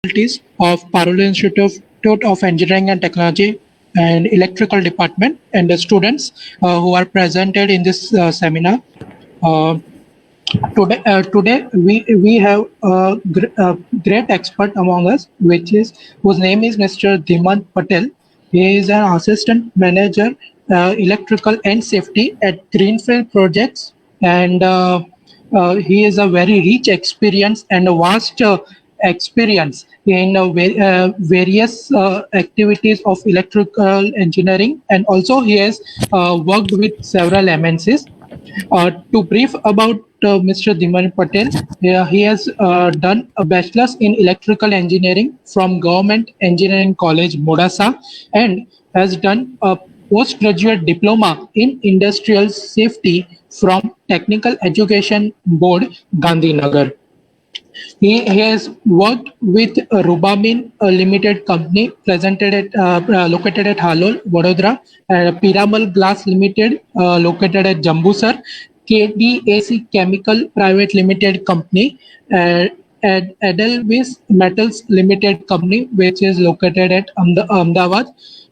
faculties of Parul Institute of Engineering and Technology and Electrical Department and the students who are presented in this seminar. Uh, today we have a great expert among us, whose name is Mr. Dhimant Patel. He is an assistant manager, electrical and safety at Greenfield Projects, and he is a very rich experience and a vast experience in various activities of electrical engineering, and also he has worked with several MNCs. To brief about Mr. Dhiman Patel, he has done a bachelor's in electrical engineering from Government Engineering College, Modasa, and has done a postgraduate diploma in industrial safety from Technical Education Board, Gandhinagar. He has worked with Rubamin Limited Company, located at Halol, Vadodara, and Piramal Glass Limited, located at Jambusar, KDAC Chemical Private Limited Company, and Edelweiss Metals Limited Company, which is located at Ahmedabad.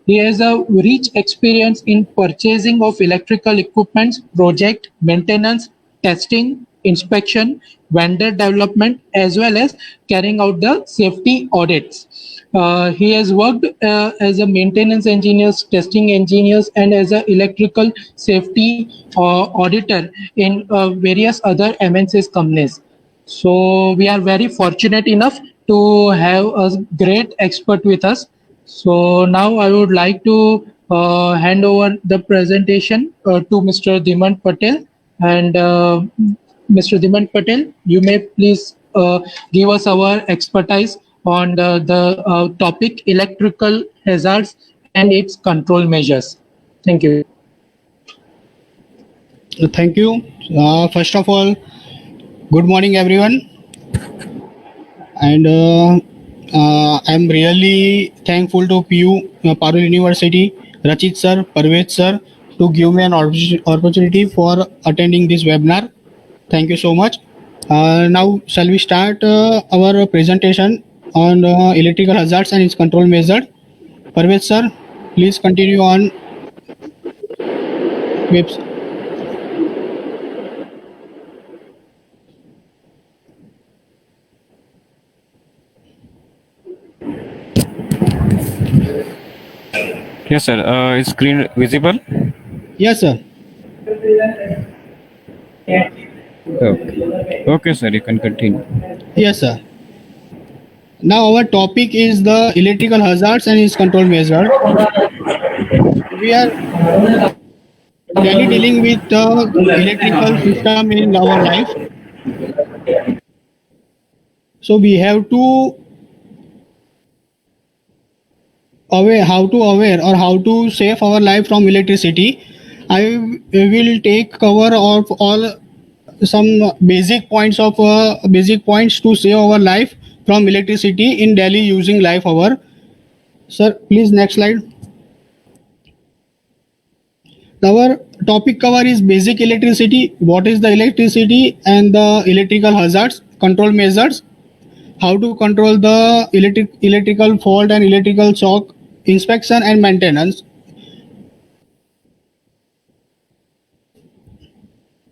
He has a rich experience in purchasing of electrical equipments, project maintenance, testing, inspection, vendor development, as well as carrying out the safety audits. He has worked as a maintenance engineer, testing engineers, and as an electrical safety auditor in various other MNCs companies. So we are very fortunate enough to have a great expert with us. So now I would like to hand over the presentation to Mr. Dhimant Patel. And Mr. Dhimant Patel, you may please give us our expertise on the topic electrical hazards and its control measures. Thank you. Thank you. First of all, good morning, everyone. And I'm really thankful to PU, Parul University, Rachit sir, Parvez sir, to give me an opportunity for attending this webinar. Thank you so much. Now, shall we start our presentation on electrical hazards and its control measures? Parvez sir, please continue on. Webs. Yes, sir. Is screen visible? Yes, sir. Okay, sir. You can continue. Yes, sir. Now our topic is the electrical hazards and its control measure. We are daily dealing with the electrical system in our life. So we have to how to save our life from electricity. I will take cover of all some basic points to save our life from electricity in daily using life hour. Sir, please next slide. Our topic cover is basic electricity. What is the electricity and the electrical hazards, control measures, how to control the electrical fault and electrical shock, inspection and maintenance.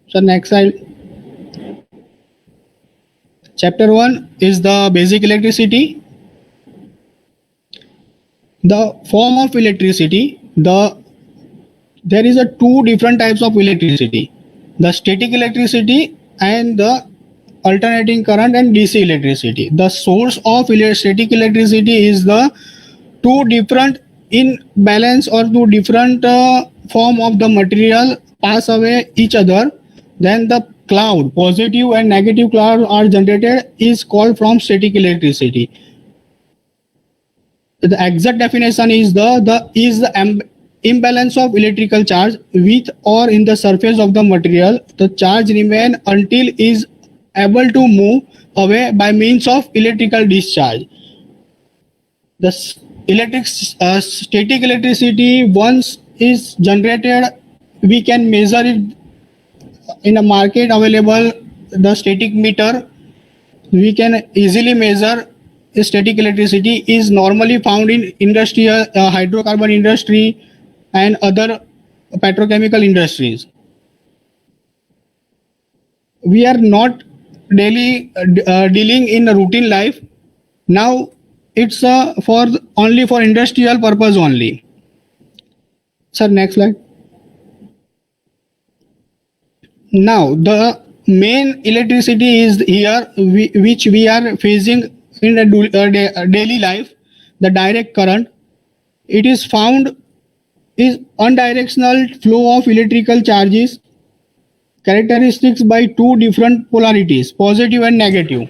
So next slide. Chapter 1 is the basic electricity. The form of electricity. There is a two different types of electricity. The static electricity and the alternating current and DC electricity. The source of static electricity is the two different imbalance or two different form of the material pass away each other. Then the cloud, positive and negative cloud are generated is called from static electricity. The exact definition is the imbalance of electrical charge with or in the surface of the material. The charge remain until is able to move away by means of electrical discharge. The static electricity once is generated, we can measure it in a market available the static meter. We can easily measure static electricity is normally found in industrial hydrocarbon industry and other petrochemical industries. We are not daily dealing in a routine life. Now it's for only for industrial purpose only. Sir, next slide. Now the main electricity is here, which we are facing in a daily life, the direct current. It is found is unidirectional flow of electrical charges characteristics by two different polarities, positive and negative.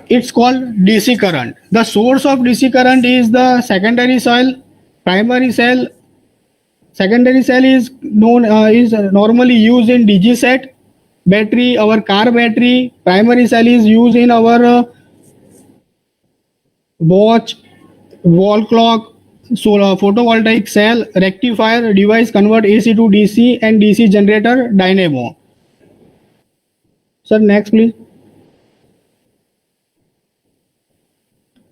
It's called DC current. The source of DC current is the secondary cell. Primary cell, secondary cell is known is normally used in DG set battery, our car battery. Primary cell is used in our watch, wall clock, solar photovoltaic cell, rectifier device convert AC to DC, and DC generator dynamo. Sir, next please.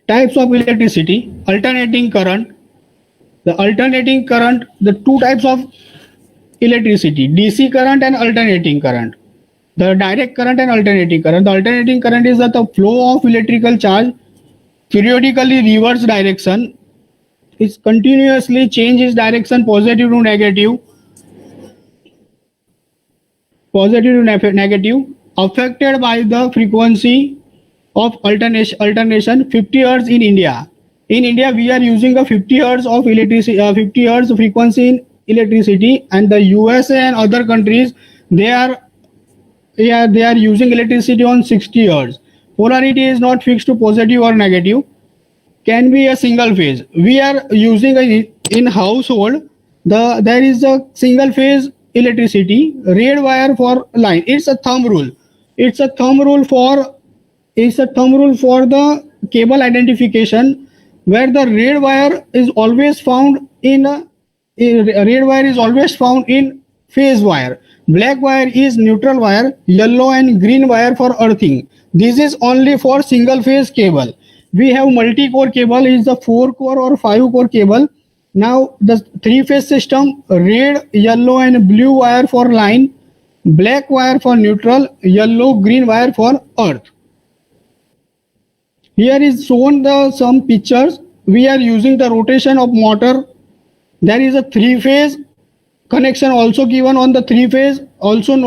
Types of electricity, alternating current. The alternating current, the two types of electricity, DC current and alternating current. The direct current and alternating current. The alternating current is that the flow of electrical charge periodically reverse direction. It continuously changes direction positive to negative. Positive to negative, affected by the frequency of alternation 50 Hz in India. In India, we are using a 50 Hz of electricity, 50 Hz frequency in electricity, and the USA and other countries they are using electricity on 60 Hz. Polarity is not fixed to positive or negative. Can be a single phase. We are using in household. There is a single phase electricity, red wire for line. It's a thumb rule. It's a thumb rule for the cable identification, where the red wire is always found in phase wire. Black wire is neutral wire. Yellow and green wire for earthing. This is only for single phase cable. We have multi-core cable, is the 4-core or 5-core cable. Now the 3-phase system, red, yellow and blue wire for line, black wire for neutral, yellow, green wire for earth. Here is shown some pictures. We are using the rotation of motor. There is a 3-phase connection also given on the 3-phase, also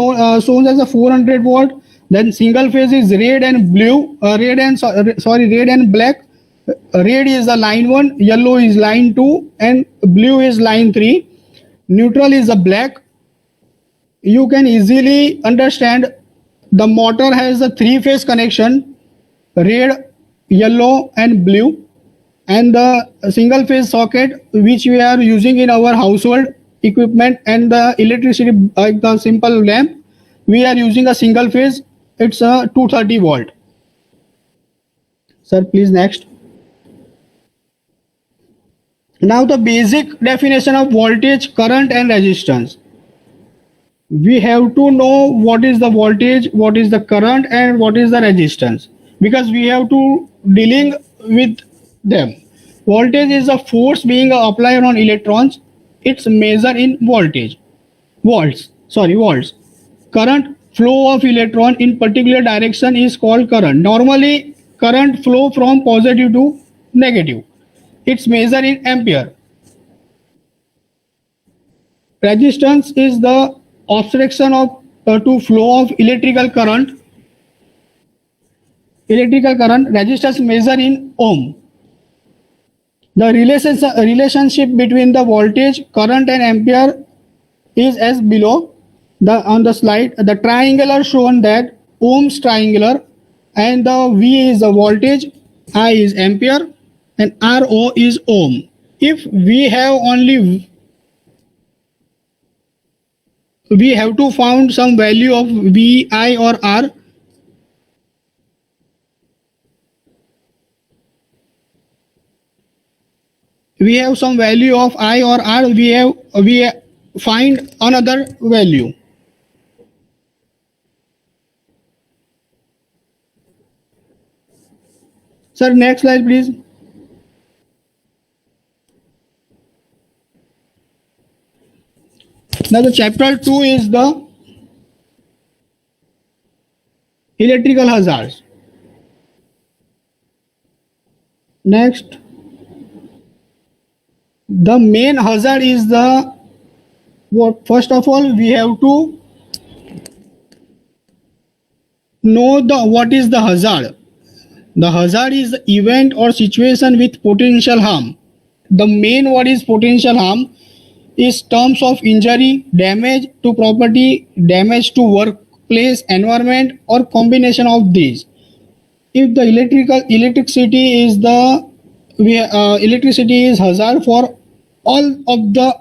shown as a 400 volt. Then single phase is red and blue, red and black. Red is the line 1, yellow is line 2, and blue is line 3. Neutral is the black. You can easily understand the motor has a 3-phase connection, red, yellow and blue, and the single phase socket which we are using in our household equipment, and the electricity like the simple lamp, we are using a single phase. It's a 230 volt. Sir, please next. Now the basic definition of voltage, current and resistance. We have to know what is the voltage, what is the current and what is the resistance, because we have to dealing with them. Voltage is a force being applied on electrons. It's measured in volts. Current, flow of electron in particular direction, is called current. Normally current flow from positive to negative. It's measured in ampere. Resistance is the obstruction of to flow of electrical current. Resistance measured in ohm. The relationship between the voltage, current and ampere is as below. On the slide, the triangular shown that Ohm's triangular, and the V is the voltage, I is ampere, and RO is ohm. If we have to find some value of V, I or R. We have some value of I or R. find another value. Sir, next slide, please. Now, the chapter 2 is the electrical hazards. Next, the main hazard is the what? First of all, we have to know what is the hazard. The hazard is the event or situation with potential harm. The main what is potential harm is terms of injury, damage to property, damage to workplace environment, or combination of these. If the electricity is electricity is hazard for all of the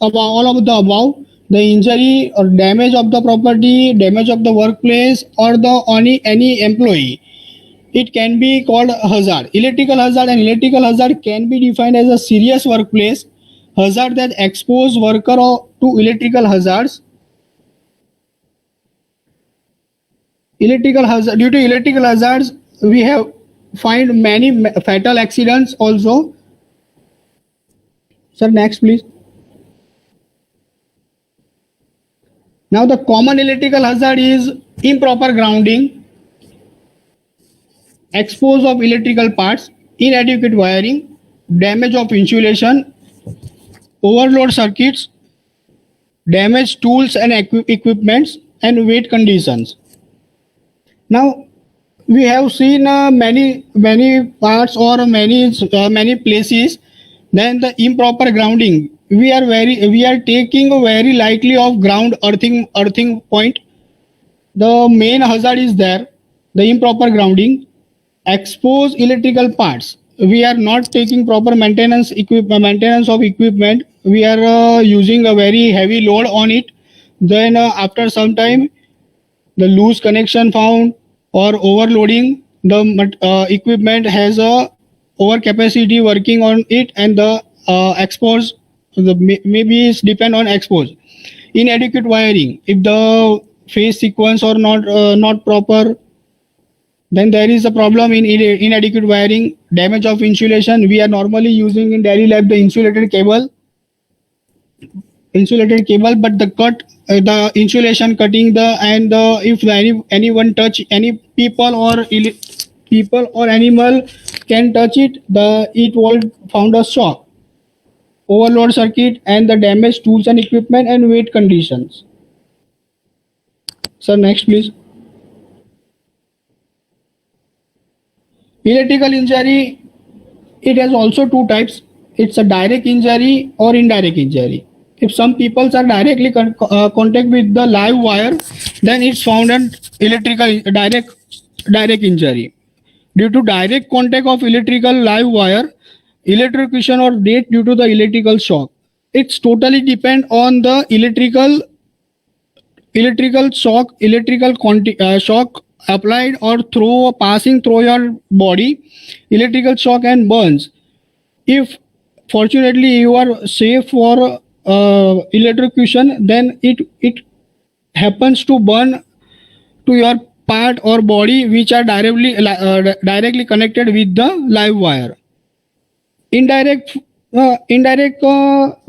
above, the injury or damage of the property, damage of the workplace, or the any employee, it can be called hazard. Electrical hazard and electrical hazard can be defined as a serious workplace hazard that expose worker to electrical hazards. Electrical hazard, due to electrical hazards, we have find many fatal accidents also. Sir, next please. Now the common electrical hazard is improper grounding, expose of electrical parts, inadequate wiring, damage of insulation, overload circuits, damaged tools and equipments, and weight conditions. Now we have seen many parts or many places. Then the improper grounding. We are taking very lightly of ground earthing point. The main hazard is there. The improper grounding. Expose electrical parts. We are not taking proper maintenance of equipment. We are using a very heavy load on it. Then after some time, the loose connection found or overloading, the equipment has a overcapacity working on it, and the expose maybe it's depend on expose. Inadequate wiring. If the phase sequence or not proper, then there is a problem in inadequate wiring. Damage of insulation. We are normally using in daily life the insulated cable, but the insulation cutting if anyone touch any people or animal can touch it, it will found a shock, overload circuit, and the damaged tools and equipment and weight conditions. Sir, next please. Electrical injury, it has also two types. It's a direct injury or indirect injury. If some people are directly contact with the live wire, then it's found an electrical direct injury. Due to direct contact of electrical live wire, electrocution or death due to the electrical shock. It's totally depend on the shock applied or passing through your body, electrical shock and burns. If fortunately you are safe for electrocution, then it happens to burn to your part or body which are directly connected with the live wire. Indirect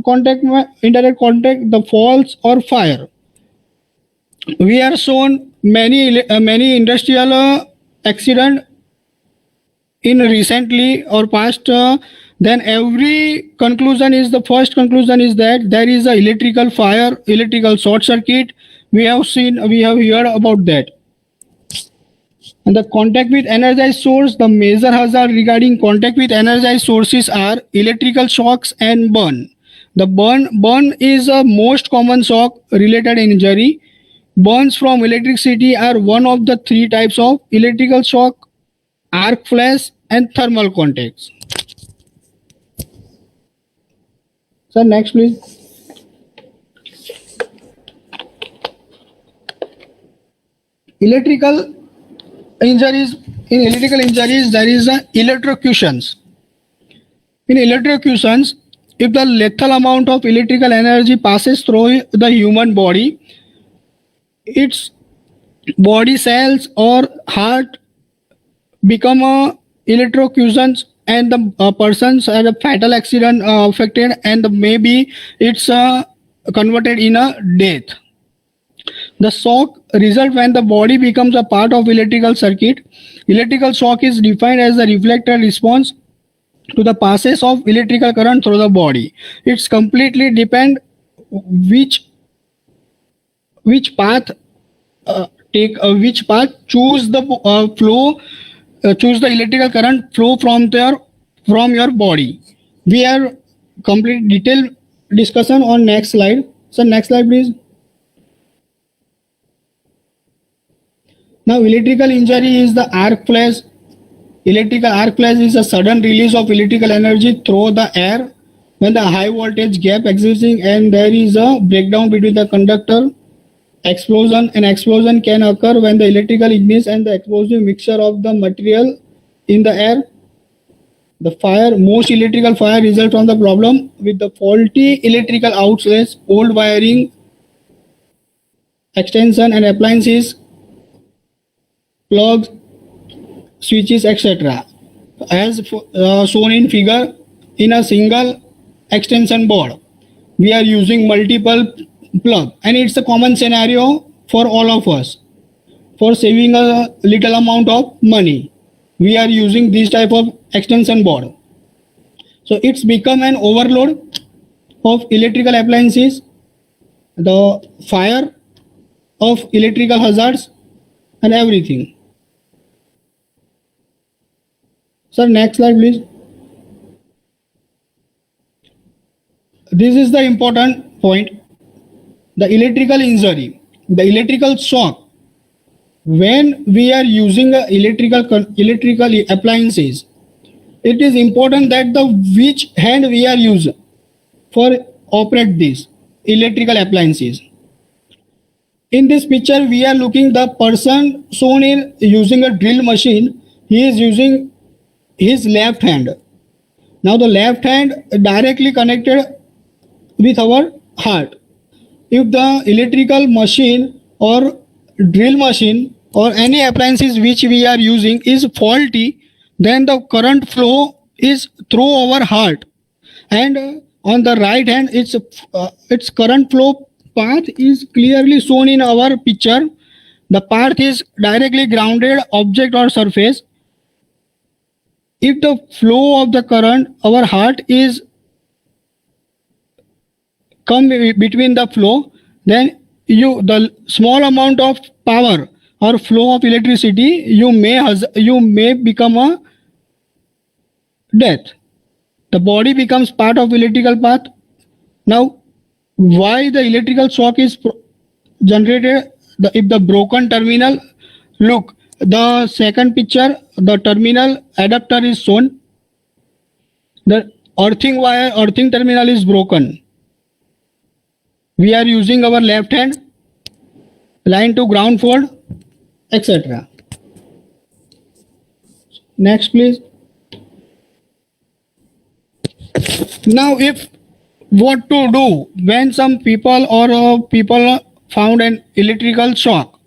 contact, the falls or fire. We are shown many industrial accident in recently or past. Then every conclusion is the first conclusion is that there is a electrical fire, electrical short circuit. We have heard about that. And the contact with energized source, the major hazard regarding contact with energized sources are electrical shocks and burn. The burn is a most common shock related injury. Burns from electricity are one of the three types of electrical shock: arc flash and thermal contacts. Sir, next please. Electrical injuries. In electrical injuries, there is electrocutions. In electrocutions, if the lethal amount of electrical energy passes through the human body, its body cells or heart become a electrocutions and the persons had a fatal accident affected and maybe it's converted in a death. The shock result when the body becomes a part of electrical circuit. Electrical shock is defined as the reflected response to the passage of electrical current through the body. It's completely depend which path which path choose the flow choose the electrical current flow from your body. We have complete detailed discussion on next slide. So next slide please. Now electrical injury is the arc flash. Electrical arc flash is a sudden release of electrical energy through the air when the high voltage gap existing and there is a breakdown between the conductor. Explosion. An explosion can occur when the electrical ignites and the explosive mixture of the material in the air. The fire, most electrical fire result from the problem with the faulty electrical outlets, old wiring, extension and appliances, plugs, switches, etc. As shown in figure, in a single extension board, we are using multiple plug and it's a common scenario for all of us. For saving a little amount of money, we are using this type of extension board. So it's become an overload of electrical appliances, the fire of electrical hazards and everything. Sir, next slide please. This is the important point. The electrical injury, the electrical shock. When we are using electrical appliances, it is important that the which hand we are using for operate these electrical appliances. In this picture, we are looking the person shown in using a drill machine. He is using his left hand. Now the left hand directly connected with our heart. If the electrical machine or drill machine or any appliances which we are using is faulty, then the current flow is through our heart, and on the right hand its current flow path is clearly shown in our picture. The path is directly grounded object or surface. If the flow of the current, our heart is come between the flow, then the small amount of power or flow of electricity you may become a death. The body becomes part of electrical path. Now why the electrical shock is generated? If the broken terminal, look the second picture, the terminal adapter is shown. The earthing terminal is broken. We are using our left hand, line to ground fault, etc. Next please. Now if what to do when some people or people found an electrical shock.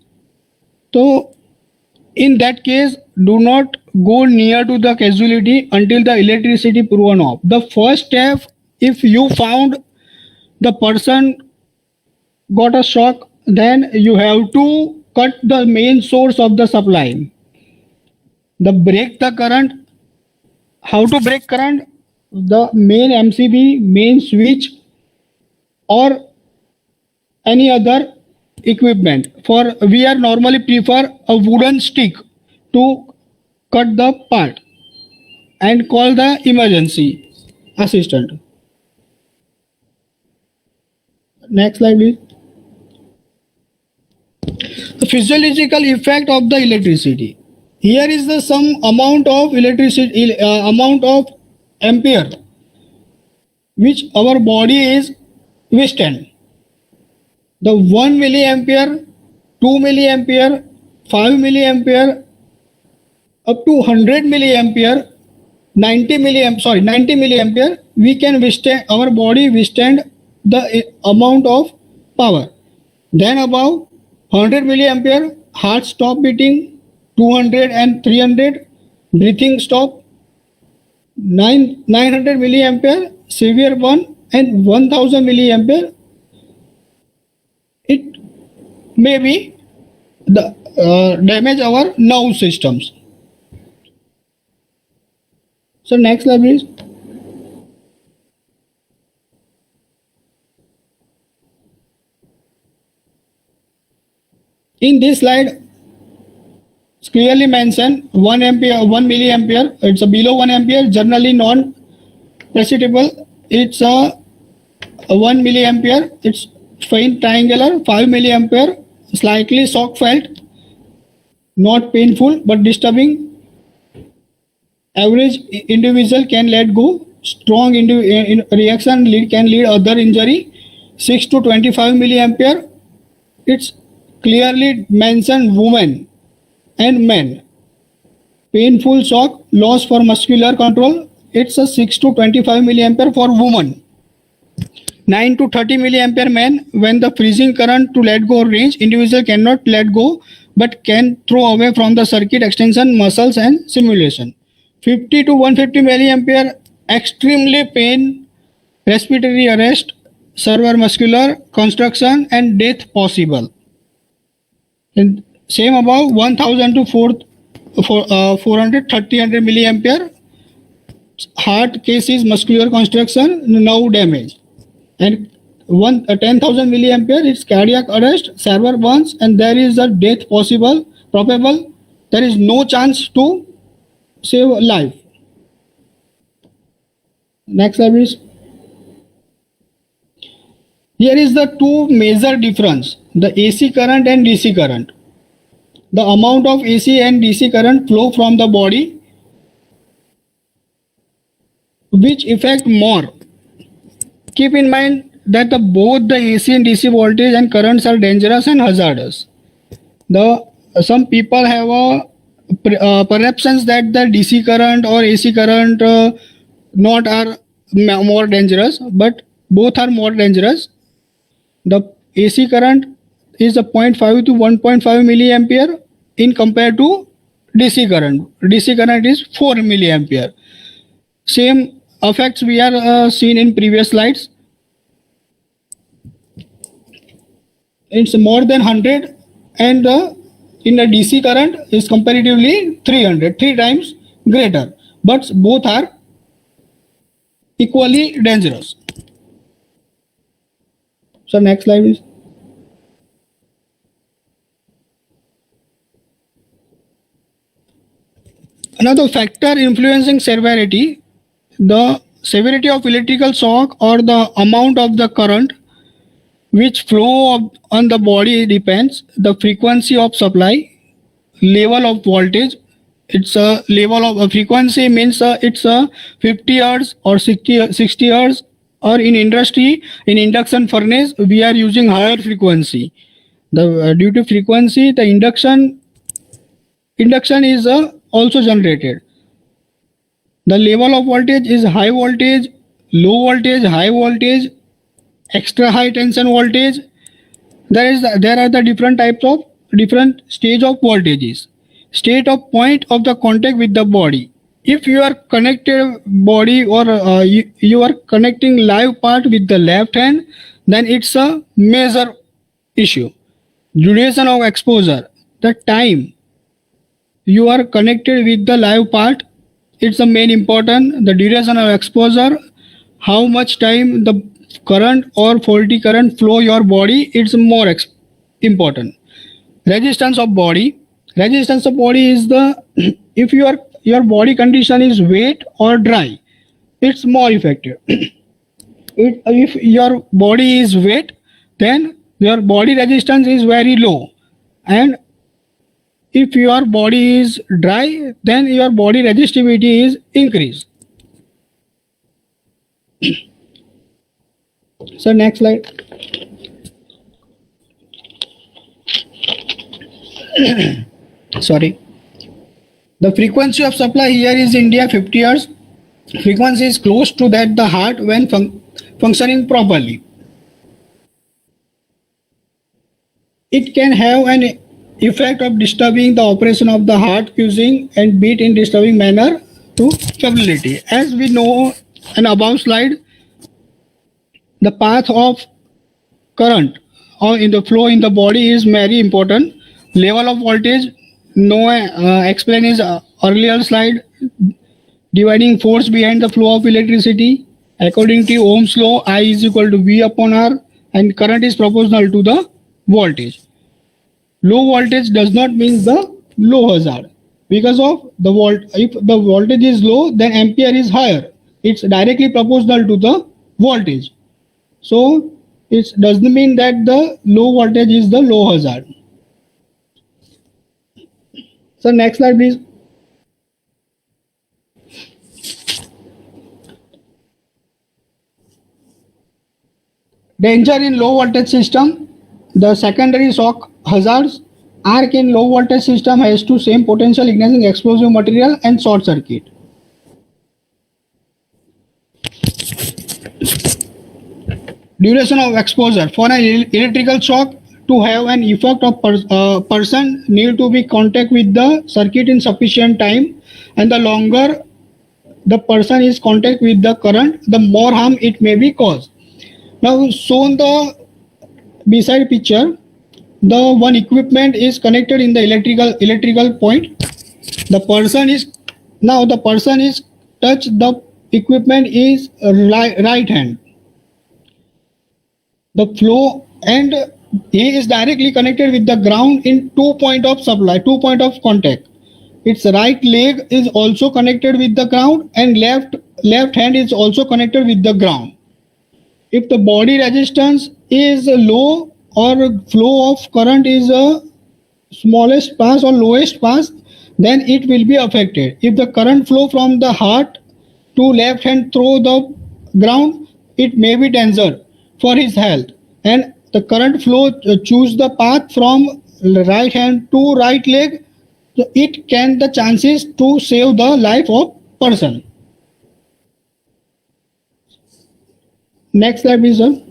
So in that case, do not go near to the casualty until the electricity proven off. The first step, if you found the person got a shock, then you have to cut the main source of the supply. Break the current. How to break current? The main MCB, main switch or any other equipment. For we are normally prefer a wooden stick to cut the part and call the emergency assistant. Next slide please. The physiological effect of the electricity. Here is the some amount of electricity, amount of ampere which our body is withstand. The 1 milliampere, 2 milliampere, 5 milliampere, up to 100 milliampere 90 milliampere, we can withstand, our body withstand the amount of power. Then above 100 milliampere, heart stop beating, 200 and 300, breathing stop, 900 milliampere, severe burn, and 1000 milliampere, it may be the damage our nerve systems. So next slide please. In this slide, it's clearly mentioned 1 milliampere. It's a below 1 ampere, generally non-precipitable. It's a 1 milliampere. It's faint triangular. 5 milliampere, slightly shock felt, not painful but disturbing. Average individual can let go. Strong reaction can lead other injury. 6 to 25 milliampere. It's clearly mentioned women and men. Painful shock, loss for muscular control. It's a 6 to 25 milliampere for women. 9 to 30 milliampere men. When the freezing current to let go range, individual cannot let go but can throw away from the circuit extension, muscles and simulation. 50 to 150 milliampere, extremely pain, respiratory arrest, servo muscular construction and death possible. And same above 1000 to 400 milliampere, heart cases, muscular construction, nerve damage. And 10,000 milliampere, it's cardiac arrest, servo burns, and there is a death possible, probable. There is no chance to save life. Next slide please. Here is the two major difference, the AC current and DC current. The amount of AC and DC current flow from the body, which affect more. Keep in mind that both the AC and DC voltage and currents are dangerous and hazardous. Some people have a perceptions that the DC current or AC current not are more dangerous, but both are more dangerous. The AC current is a 0.5 to 1.5 milliampere in compared to DC current. DC current is 4 milliampere. Same effects we are seen in previous slides. It's more than 100, and in the DC current is comparatively 300, 3 times greater, but both are equally dangerous. So next slide please. Another factor influencing severity, the severity of electrical shock or the amount of the current which flow on the body depends the frequency of supply, level of voltage. It's a level of a frequency means it's a 50 hertz or 60 hertz, or in industry, in induction furnace, we are using higher frequency. The due to frequency, the induction is also generated. The level of voltage is high voltage, low voltage, high voltage, extra high tension voltage. There are the different types of different stage of voltages. State of point of the contact with the body. If you are connected body or you are connecting live part with the left hand, then it's a major issue. Duration of exposure, the time you are connected with the live part, it's the main important. The duration of exposure, how much time the current or faulty current flow your body, it's more important. Resistance of body is the if your body condition is wet or dry, it's more effective. If your body is wet, then your body resistance is very low, and if your body is dry, then your body resistivity is increased. So next slide. Sorry. The frequency of supply here is India 50 Hz, frequency is close to that the heart when functioning properly. It can have an effect of disturbing the operation of the heart, causing and beat in disturbing manner to fibrillity. As we know in above slide, the path of current or in the flow in the body is very important. Level of voltage, no explain is earlier slide. Dividing force behind the flow of electricity. According to Ohm's law, I is equal to V upon R, and current is proportional to the voltage. Low voltage does not mean the low hazard, because of the volt. If the voltage is low, then ampere is higher. It's directly proportional to the voltage. So it doesn't mean that the low voltage is the low hazard. So next slide please. Danger in low voltage system. The secondary shock hazards. Arc in low voltage system has two same potential igniting explosive material and short circuit. Duration of exposure. For an electrical shock to have an effect of person need to be contact with the circuit in sufficient time, and the longer the person is contact with the current, the more harm it may be caused. Now shown the beside picture, the one equipment is connected in the electrical point. The person is touch the equipment is right hand. The flow, and he is directly connected with the ground in 2 point of supply, 2 point of contact. Its right leg is also connected with the ground, and left hand is also connected with the ground. If the body resistance is low or flow of current is smallest pass or lowest pass, then it will be affected. If the current flow from the heart to left hand through the ground, it may be danger for his health. And the current flow choose the path from right hand to right leg, so it can the chances to save the life of person. Next slide please sir.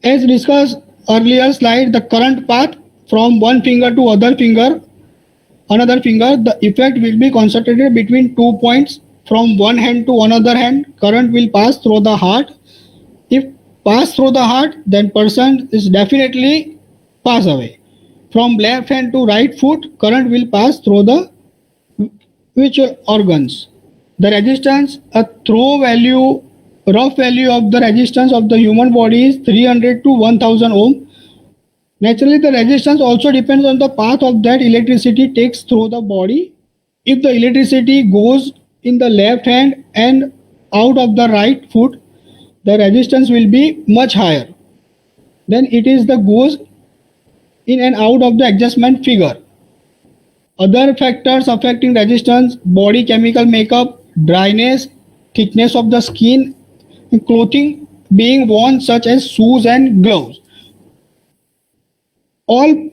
As discussed earlier slide, the current path from one finger to another finger, the effect will be concentrated between 2 points. From one hand to another hand, current will pass through the heart. If pass through the heart, then person is definitely pass away. From left hand to right foot, current will pass through the which organs. The resistance, a rough value of the resistance of the human body is 300 to 1000 ohm. Naturally, the resistance also depends on the path of that electricity takes through the body. If the electricity goes in the left hand and out of the right foot, the resistance will be much higher. Then it is the goes in and out of the adjustment figure. Other factors affecting resistance: body chemical makeup, dryness, thickness of the skin, clothing being worn such as shoes and gloves. All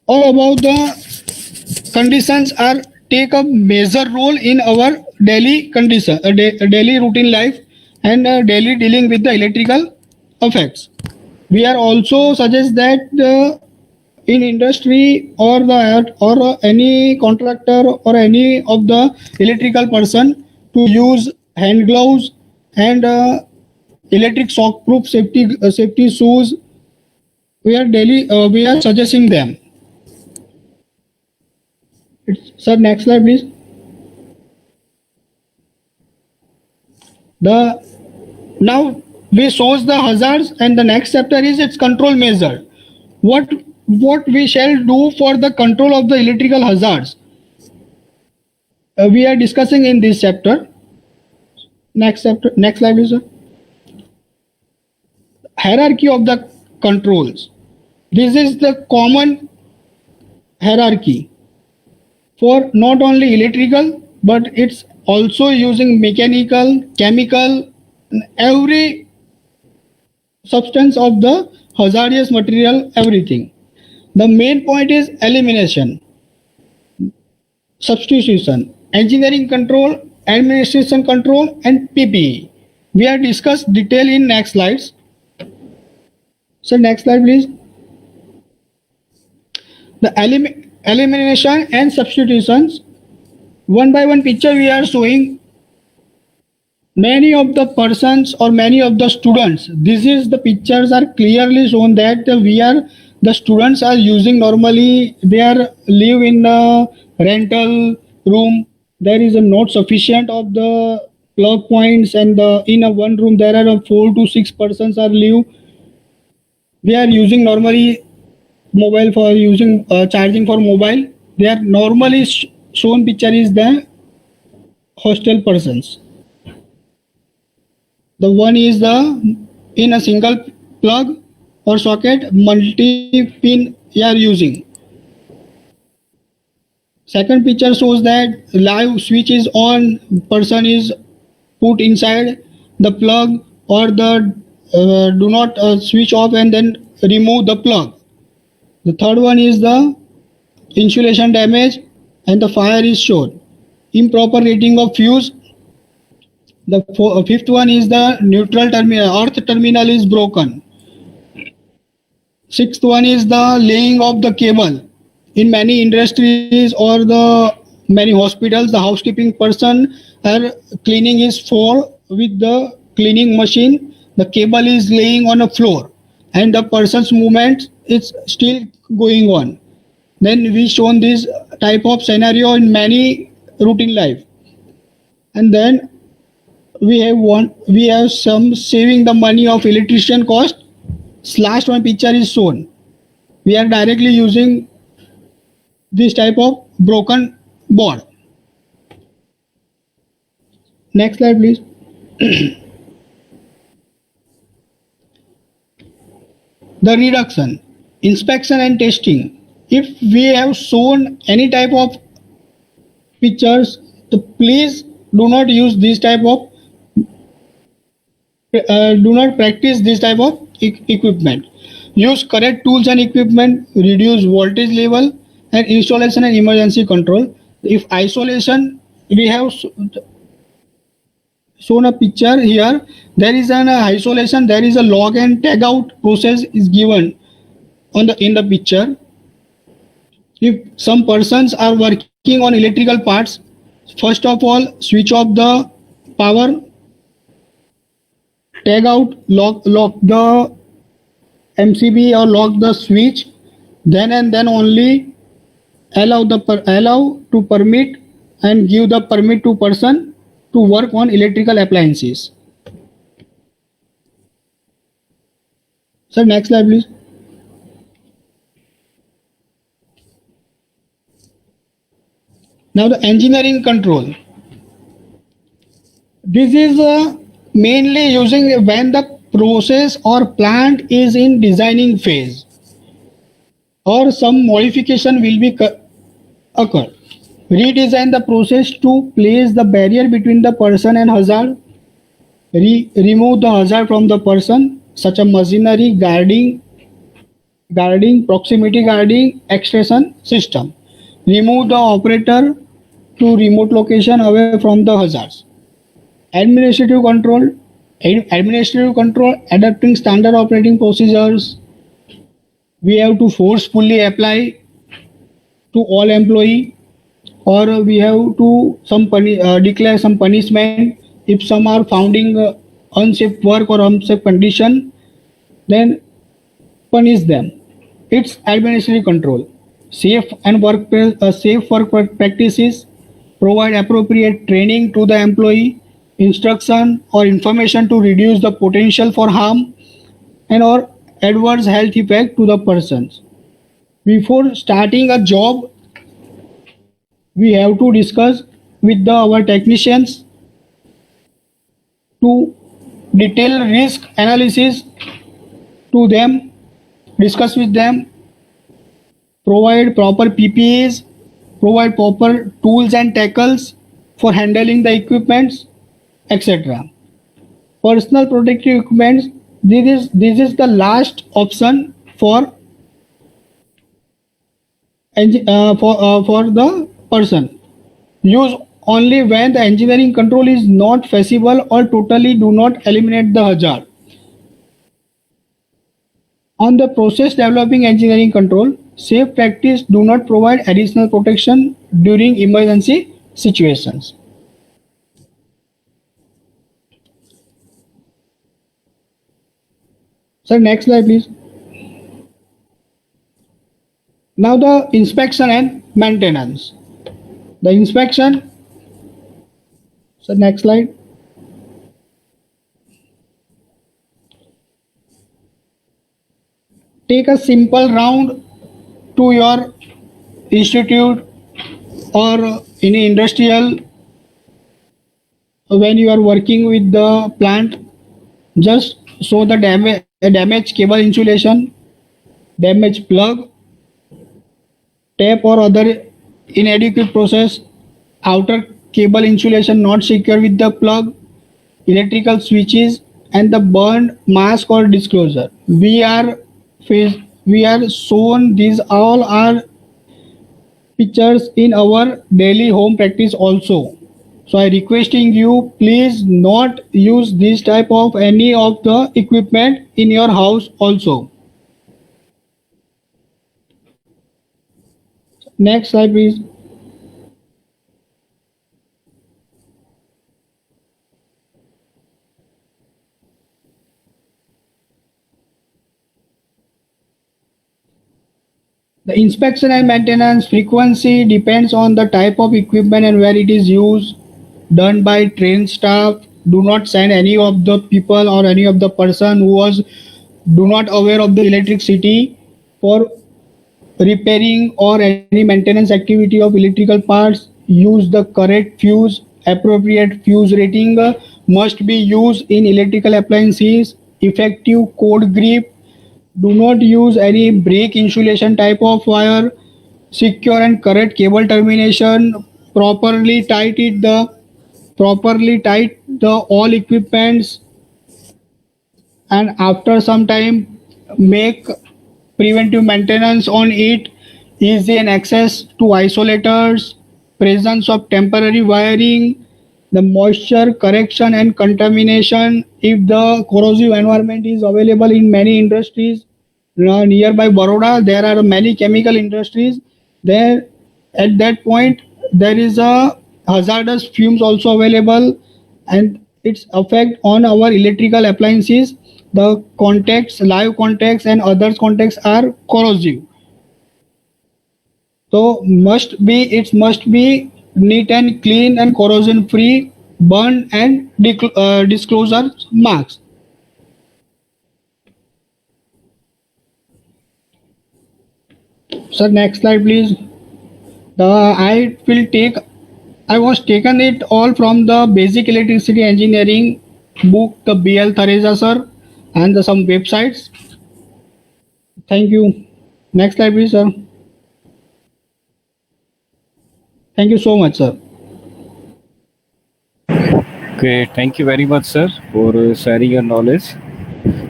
about the conditions are take a major role in our daily daily routine life, and daily dealing with the electrical effects. We are also suggest that in industry or any contractor or any of the electrical person to use hand gloves and electric shock proof safety shoes. We are suggesting them. Sir, next slide please. Now we shows the hazards, and the next chapter is its control measure. What we shall do for the control of the electrical hazards, we are discussing in this chapter. Next slide please sir. Hierarchy of the controls. This is the common hierarchy for not only electrical, but it's also using mechanical, chemical, every substance of the hazardous material, everything. The main point is elimination, substitution, engineering control, administration control, and PPE. We are discussed detail in next slides. So next slide, please. The elimination and substitutions. One by one picture we are showing many of the persons or many of the students. This is the pictures are clearly shown that the students are using normally they are live in a rental room. There is a not sufficient of the plug points, and in a one room there are 4 to 6 persons are live. They are using normally mobile for using charging for mobile. They are normally shown picture is the hostel persons. The one is the in a single plug or socket, multi-pin you are using. Second picture shows that live switch is on, person is put inside the plug, or the do not switch off and then remove the plug. The third one is the insulation damage and the fire is shown. Improper rating of fuse. The fifth one is the neutral terminal, earth terminal is broken. Sixth one is the laying of the cable. In many industries or the many hospitals, the housekeeping person are cleaning his floor with the cleaning machine. The cable is laying on a floor and the person's movement is still going on. Then we shown this type of scenario in many routine life. And then we have some saving the money of electrician cost. Last one picture is shown. We are directly using this type of broken board. Next slide, please. The reduction, inspection and testing. If we have shown any type of pictures, so please do not use this type of do not practice this type of equipment. Use correct tools and equipment, reduce voltage level, and installation and emergency control. If isolation, we have shown a picture here. There is an isolation, there is a log and tag out process is given on in the picture. If some persons are working on electrical parts, first of all switch off the power, tag out, lock the MCB or lock the switch, then and then only allow to permit and give the permit to person to work on electrical appliances. Sir, next slide, please. Now the engineering control. This is mainly using when the process or plant is in designing phase or some modification will be occur. Redesign the process to place the barrier between the person and hazard. Remove the hazard from the person, such as machinery, guarding, proximity guarding, extraction system. Remove the operator to remote location away from the hazards. Administrative control, adapting standard operating procedures. We have to forcefully apply to all employee, or we have to declare some punishment if some are founding unsafe work or unsafe condition, then punish them. It's administrative control. Safe work practices, provide appropriate training to the employee, instruction or information to reduce the potential for harm and or adverse health effect to the persons. Before starting a job, we have to discuss with our technicians to detail risk analysis to them, discuss with them, provide proper PPEs, provide proper tools and tackles for handling the equipments, etc. Personal protective equipment. This is the last option for for the person. Use only when the engineering control is not feasible or totally do not eliminate the hazard. On the process developing engineering control, safe practice do not provide additional protection during emergency situations. Sir, next slide please. Now the inspection and maintenance. The inspection, so next slide. Take a simple round to your institute or in industrial when you are working with the plant. Just show the damaged cable insulation, damaged plug, tape or other inadequate process, outer cable insulation not secure with the plug, electrical switches, and the burned mask or disclosure. We are shown these all are pictures in our daily home practice also. So I requesting you please not use this type of any of the equipment in your house also. Next slide please. The inspection and maintenance frequency depends on the type of equipment and where it is used, done by trained staff. Do not send any of the people or any of the person who was do not aware of the electricity for repairing or any maintenance activity of electrical parts. Use the correct fuse. Appropriate fuse rating must be used in electrical appliances. Effective code grip. Do not use any break insulation type of wire. Secure and correct cable termination. Properly tight the all equipments, and after some time make preventive maintenance on it. Easy and access to isolators, presence of temporary wiring, the moisture correction and contamination. If the corrosive environment is available in many industries nearby Baroda, there are many chemical industries there. At that point there is a hazardous fumes also available, and its effect on our electrical appliances. The contacts, live contacts and others contacts are corrosive. So it must be neat and clean and corrosion free, burn and disclosure marks. Sir, next slide please. I was taken it all from the basic electricity engineering book, the BL Thareza sir, and some websites. Thank you. Next slide please sir. Thank you so much sir. Okay, thank you very much, sir, for sharing your knowledge.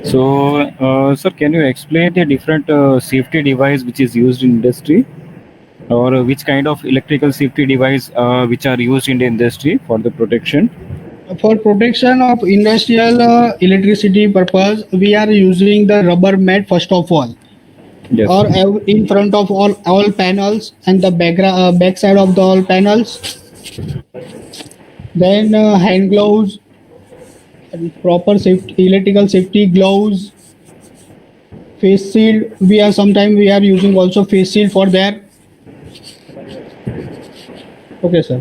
So, sir, can you explain the different safety device which is used in industry, or which kind of electrical safety device which are used in the industry for the protection? For protection of industrial electricity purpose, we are using the rubber mat first of all, Yes. or in front of all panels and the back side of the all panels. Then hand gloves, and proper safety, electrical safety gloves, face shield. We are using also face shield for that. Okay, sir.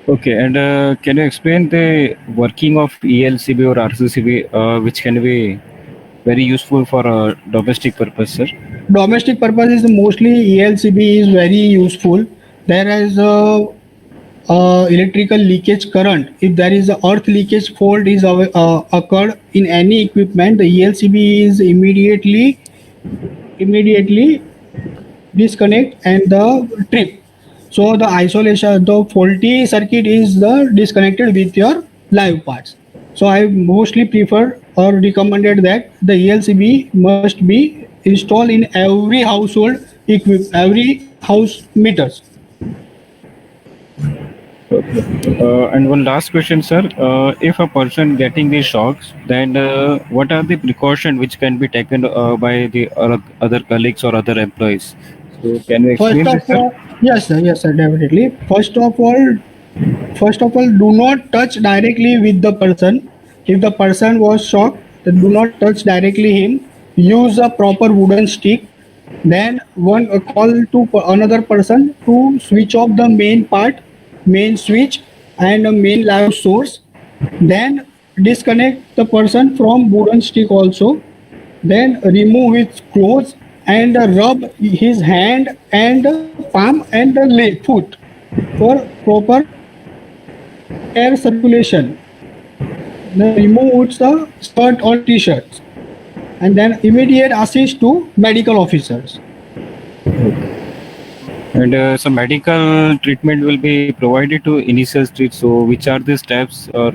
Okay, and can you explain the working of ELCB or RCCB, which can be very useful for domestic purpose, sir? Domestic purpose is mostly ELCB is very useful. There is a electrical leakage current. If there is a earth leakage fault is occurred in any equipment, the ELCB is immediately disconnect and the trip. So the isolation, the faulty circuit is the disconnected with your live parts. So I mostly prefer or recommended that the ELCB must be installed in every household every house meters. And one last question, sir. If a person getting these shocks, then what are the precautions which can be taken by the other colleagues or other employees? So can you explain First this, of sir? all, yes, sir, definitely. First of all, do not touch directly with the person. If the person was shocked, then do not touch directly him. Use a proper wooden stick. Then one call to another person to switch off the main part, main switch, and the main live source. Then disconnect the person from wooden stick also. Then remove his clothes and rub his hand and palm and the leg, foot for proper air circulation. Then remove the shirt or t-shirts and then immediate assist to medical officers. And some medical treatment will be provided to initial stage. So which are the steps or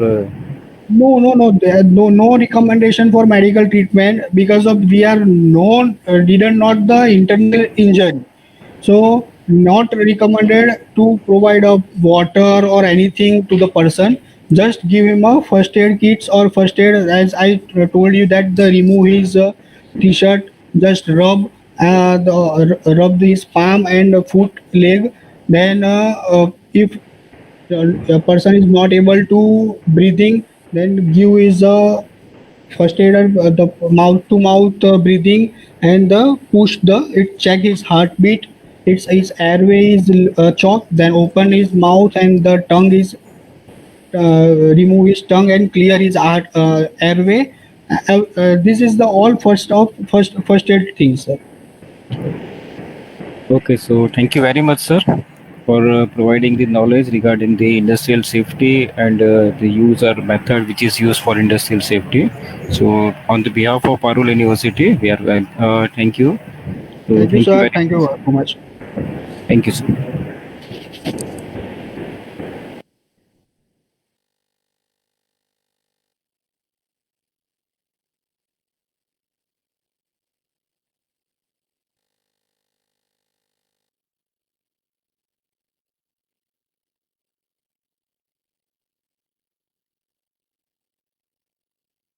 No. There are no recommendation for medical treatment because of we are known didn't not the internal injury. So not recommended to provide a water or anything to the person. Just give him a first aid kits or first aid as I told you that the remove his t-shirt, just rub his palm and foot leg. Then if a person is not able to breathing, then give his first aider the mouth to mouth breathing and the push the it check his heartbeat, its his airway is choked, then open his mouth and the tongue is remove his tongue and clear his airway. This is the all first aid things, sir. okay? So thank you very much, sir, for providing the knowledge regarding the industrial safety and the use or method which is used for industrial safety. So on the behalf of Parul University, we are thank you. So Thank you, sir. very Thank you so much. Thank you, sir.